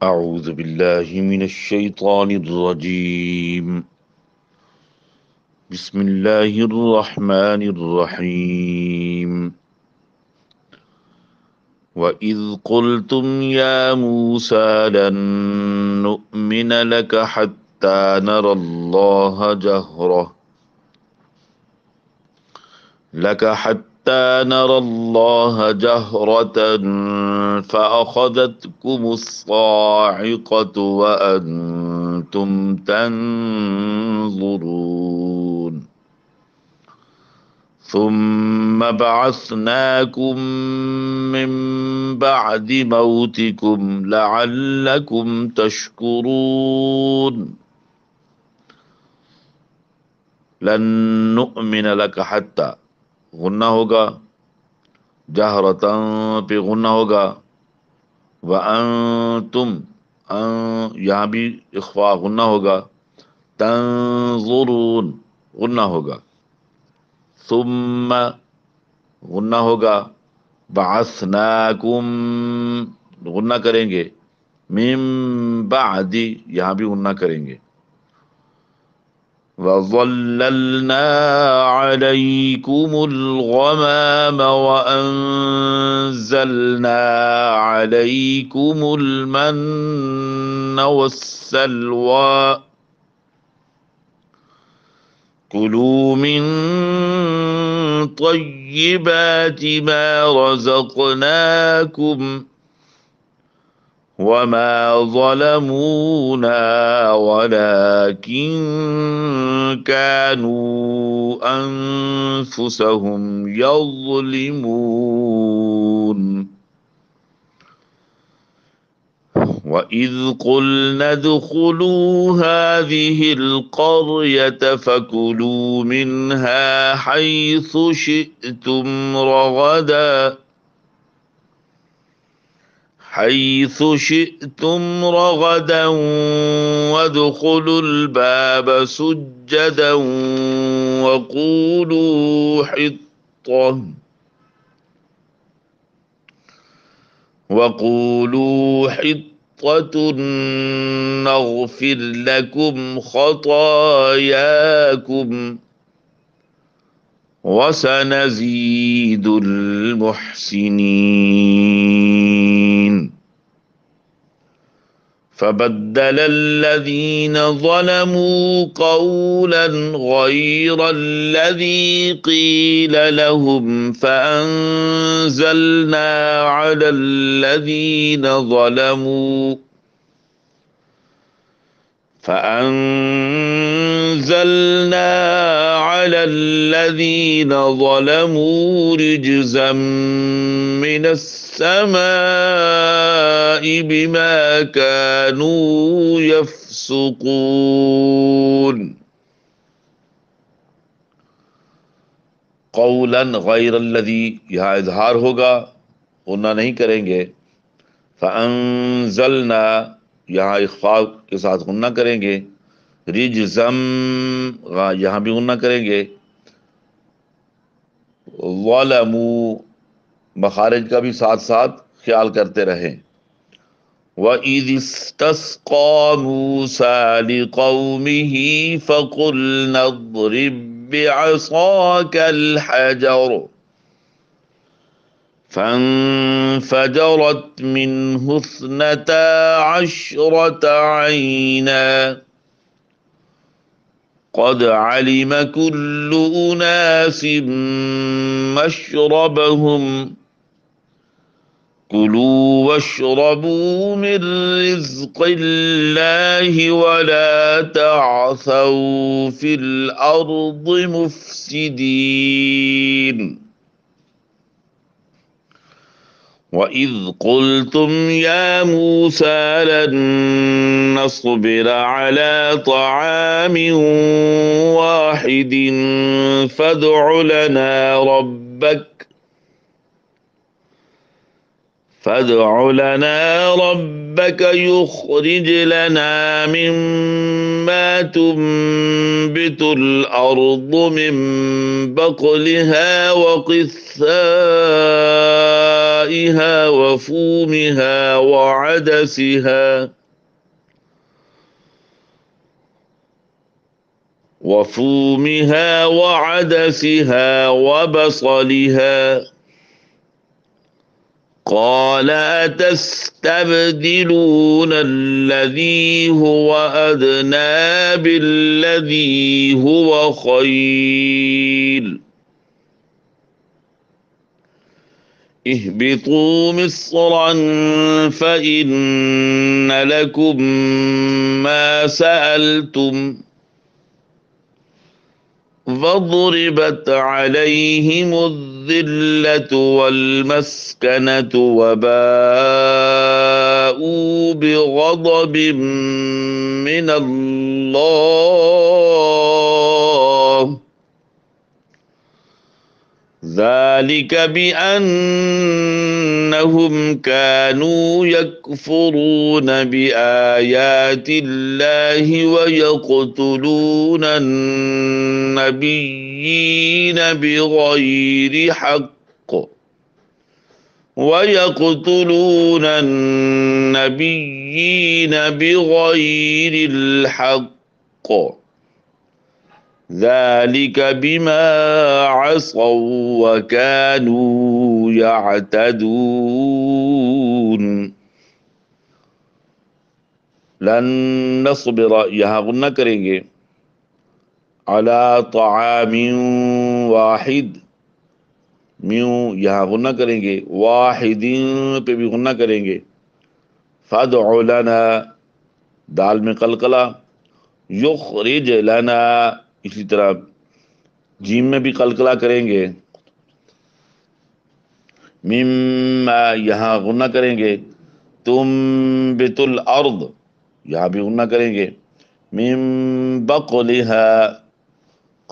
أعوذ بالله من الشيطان الرجيم. بسم الله الرحمن الرحيم. وإذ قلتم يا موسى لن نؤمن لك حتى نرى الله جهرة فأخذتكم الصاعقة وأنتم تنظرون ثم بعثناكم من بعد موتكم لعلكم تشكرون لن نؤمن لك حتى गुन्ना होगा, जहरतन पे गुन्ना होगा, व तुम यहाँ भी इख्फा गुन्ना होगा, तंजुरून गुन्ना होगा, सुम्मा गुन्ना होगा, बअसनाकुम गुन्ना करेंगे, मिन बादी यहाँ भी गुन्ना करेंगे, वज़ल्ललना अलैकुमुल गमाम वअंज़लना अलैकुमुल मन्न वस्सलवा कुलू मिन तय्यिबाति मा रज़क़नाकुम वमा ज़लमूना वलाकिन कानू अनफुसहुम यज़लिमून वइज़ क़ुल्ना उद्ख़ुलू हाज़िहिल क़र्यत फ़कुलू मिन्हा हैसु शि'तुम रगदा वद्खुलुल बाब सुज्जदन वक़ूलू हित्ततुन नग़फ़िर लकुम ख़तायाकुम वसनज़ीदुल मुहसिनीन फबद्दल الذين ظلموا قولا غير الذي قيل لهم فأنزلنا على الذين ظلموا رجزا من السماء بما كانوا يفسقون قولا غير الذي यहाँ इजहार होगा, गुन्ना नहीं करेंगे, फअंज़लना यहाँ इख्फा के साथ गुन्ना करेंगे, रिजज़म यहाँ भी गुन्ना करेंगे, ज़लमू मखारिज का भी साथ साथ ख्याल करते रहें। वइज़ इस्तस्क़ा मूसा लिक़ौमिही फ़क़ुलना इज़रिब बिअसाकल हजर فانفجرت منه اثنتا عشرة عينا قد علم كل أناس مشربهم كلوا واشربوا من رزق الله ولا تعثوا في الأرض مفسدين وإذ قلتم يا موسى لن نصبر على طعام واحد فادع لنا ربك يخرج لنا مما تنبت الأرض من بقلها وقثائها وفومها وعدسها وبصلها. قال أتستبدلون الذي هو أدنى بالذي هو خير اهبطوا مصرا فإن لكم ما سألتم وضربت عليهم الذلة والمسكنة وباءوا بغضب من الله ذلك بأنهم كانوا يكفرون بآيات الله ويقتلون النبيين بغير الحق ذلك بما عصوا وكانوا يعتدون. لن نصبر، یہاں غنہ کریں گے، علی طعام واحد، میوں یہاں غنہ کریں گے، واحد پہ بھی غنہ کریں گے، فادع لنا دال میں قلقلہ، یخرج لنا اسی طرح جیم میں بھی قلقلہ کریں گے، مما یہاں غنہ کریں گے، تنبت الارض یہاں بھی غنہ کریں گے، من بقلها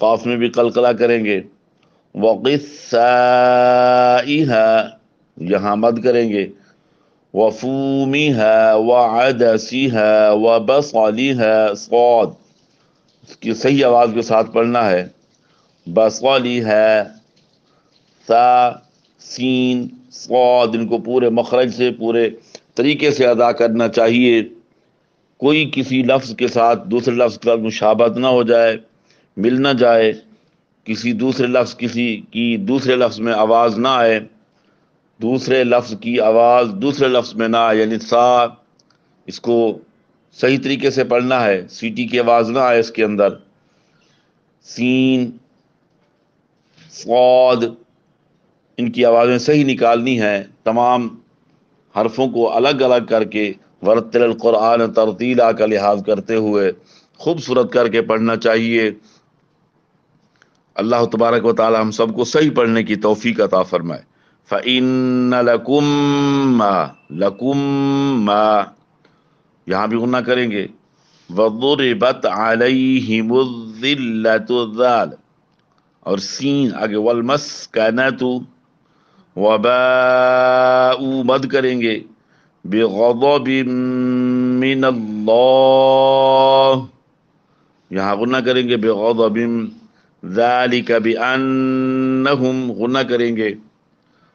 قاف میں بھی قلقلہ کریں گے، وقثائها یہاں مد کریں گے، وفومها وعدسها وبصلها صاد، اس کی صحیح آواز کے ساتھ پڑھنا ہے، بصلها سا سین صاد، ان کو پورے مخرج سے پورے طریقے سے ادا کرنا چاہیے، کوئی کسی لفظ کے ساتھ دوسرے لفظ کا مشابہت نہ ہو جائے، مل نہ جائے، کسی دوسرے دوسرے لفظ میں آواز نہ آئے، دوسرے لفظ کی آواز دوسرے لفظ میں نہ آئے، یعنی سا اس کو صحیح طریقے سے پڑھنا ہے، سیٹی کی آواز نہ آئے اس کے اندر، سین صاد ان کی آوازیں صحیح نکالنی ہیں، تمام حرفوں کو الگ الگ کر کے ورتل القرآن ترتیلا کا لحاظ کرتے ہوئے خوبصورت کر کے پڑھنا چاہیے۔ اللہ تبارک و تعالی ہم سب کو صحیح پڑھنے کی توفیق عطا فرمائے۔ فَإِنَّ لَكُمْ مَا یہاں بھی غنہ کریں گے، وَضُرِبَتْ عَلَيْهِمُ الذِّلَّةُ الذَّالِ اور سین آگے، وَالْمَسْكَنَةُ وَبَاءُ مد کریں گے، بِغَضَبٍ مِّنَ اللَّهِ یہاں غنہ کریں گے، بِغَضَبٍ ذَلِكَ بِأَنَّهُمْ غنہ کریں گے،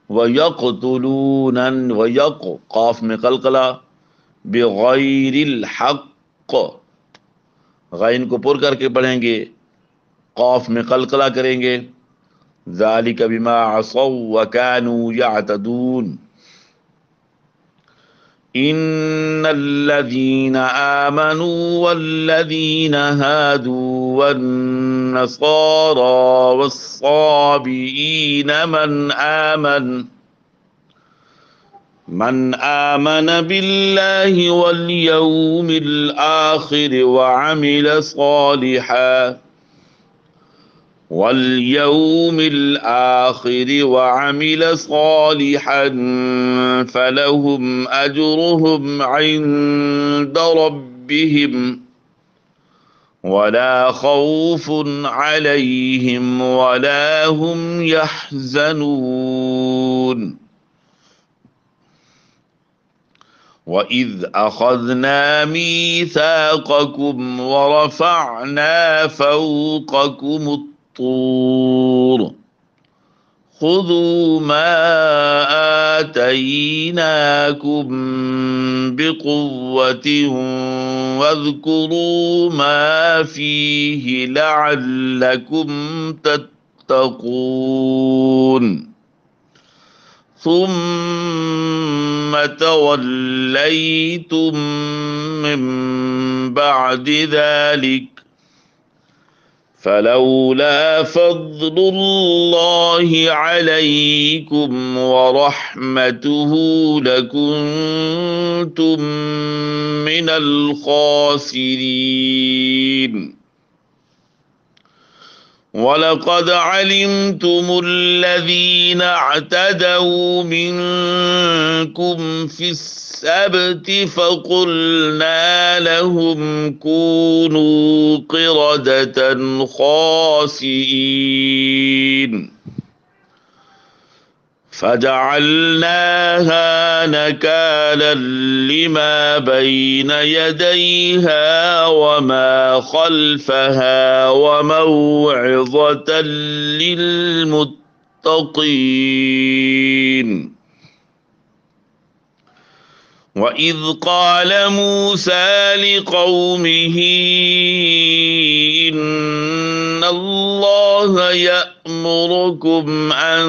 وَيَقْتُلُونَ قاف میں قلقلہ، بِغَيْرِ الْحَقِّ غین کو پر کر کے پڑھیں گے، قاف میں قلقلہ کریں گے، ذَلِكَ بِمَا عَصَوْا وَكَانُوا يَعْتَدُونَ. إِنَّ الَّذِينَ آمَنُوا وَالَّذِينَ هَادُوا وَالنَّصَارَى وَالصَّابِئِينَ من آمن بالله واليوم الآخر وعمل صالحا فلهم أجرهم عند ربهم ولا خوف عليهم ولا هم يحزنون. वइज़ अख़ज़ना मीसाक़कुम व रफ़अना फ़ौक़कुमुत-तूर खुज़ू मा आतैनाकुम बिक़ुव्वतिन वज़्कुरू मा फ़ीहि लअल्लकुम तत्तक़ून ثم توليتم من بعد ذلك فلولا فضل الله عليكم ورحمته لكنتم من الخاسرين ولقد علمتم الذين اعتدوا منكم في السبت فقلنا لهم كونوا قردة خاسئين فجعلناها نكالا لما بين يديها وما خلفها وموعظة للمتقين وإذ قال موسى لقومه إن الله يأمركم أن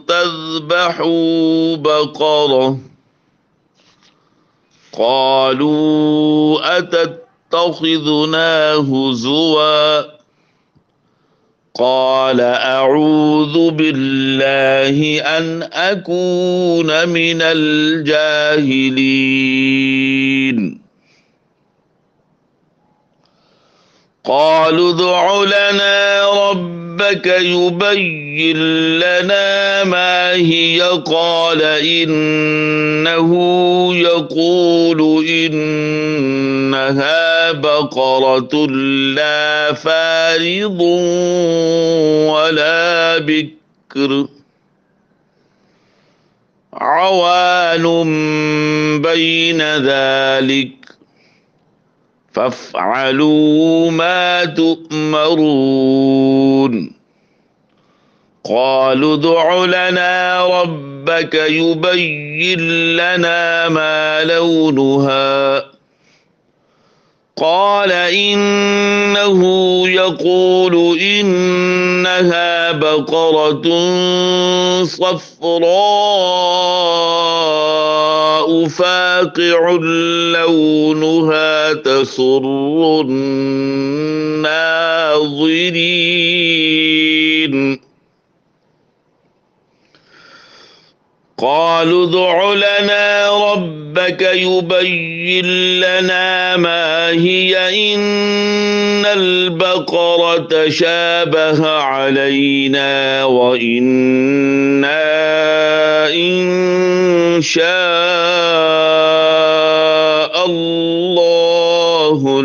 تذبحوا بقرة قالوا أتتخذنا هزوا قال أعوذ بالله أن أكون من الجاهلين قالوا ادع لنا ربك يبين لنا ما هي قال إنه يقول إنها بقرة لا فارض ولا بكر عوان بين ذلك فافعلوا ما تؤمرون قالوا ادع لنا ربك يبين لنا ما لونها قال إنه يقول إنها بقرة صفراء فاقع لونها تسر الناظرين قالوا ادع لنا ربك يبين لنا ما هي إن البقرة شابه علينا وإنا إن شاء الله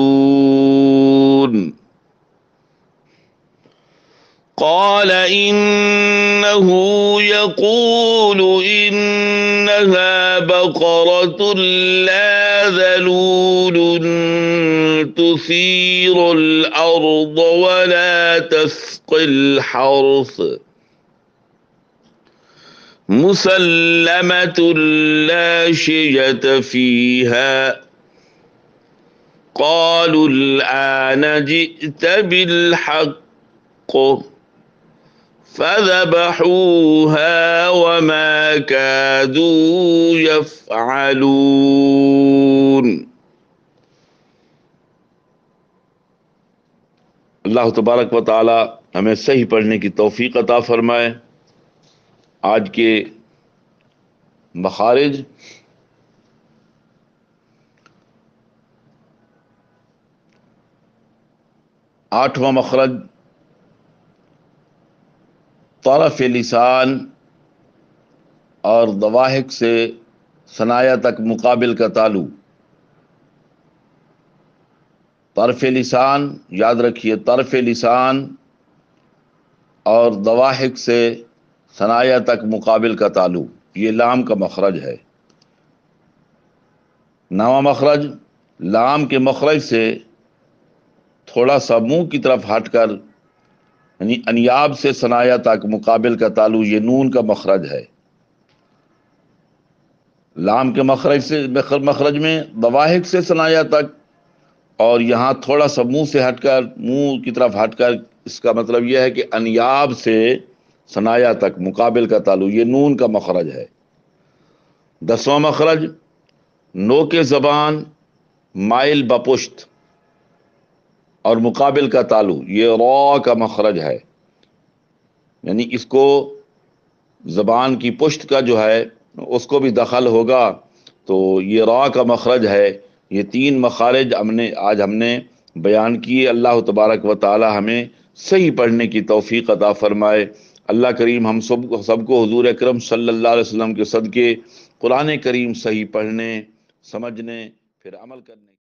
لمهتدون قال إنه يقول إنها بقرة لا ذلول تثير الأرض ولا تسقي الحرث مسلمة لا شية فيها قالوا الآن جئت بالحق فذبحوها وما كادوا يفعلون अल्लाह तबारक व ताला हमें सही पढ़ने की तौफीक अता फरमाए। आज के मखारिज आठवां मखरज तरफ लिसान और दवाहिक से सनाया तक मुकाबिल का तालु। तरफ लिसान याद रखिए, तरफ लिसान और दवाहिक से सनाया तक मुकाबिल का तालु, ये लाम का मखरज है। 9واں مخرج لام کے مخرج سے تھوڑا سا منہ کی طرف ہٹ کر، یعنی انیاب سے ثنایا تک مقابل کا تعلق، یہ نون کا مخرج ہے۔ لام کے مخرج میں ضواحک سے ثنایا تک، اور یہاں تھوڑا سا منہ سے ہٹ کر، منہ کی طرف ہٹ کر، اس کا مطلب یہ ہے کہ انیاب سے ثنایا تک مقابل کا تعلق، یہ نون کا مخرج ہے۔ 10واں مخرج نو کے زبان مائل بپشت اور مقابل کا تعلق، یہ را کا مخرج ہے، یعنی اس کو زبان کی پشت کا جو ہے اس کو بھی دخل ہوگا، تو یہ را کا مخرج ہے۔ یہ 3 مخارج آج ہم نے بیان کیے۔ اللہ تبارک و تعالی ہمیں صحیح پڑھنے کی توفیق عطا فرمائے۔ اللہ کریم ہم سب کو حضور اکرم صلی اللہ علیہ وسلم کے صدقے قرآن کریم صحیح پڑھنے، سمجھنے، پھر عمل کرنے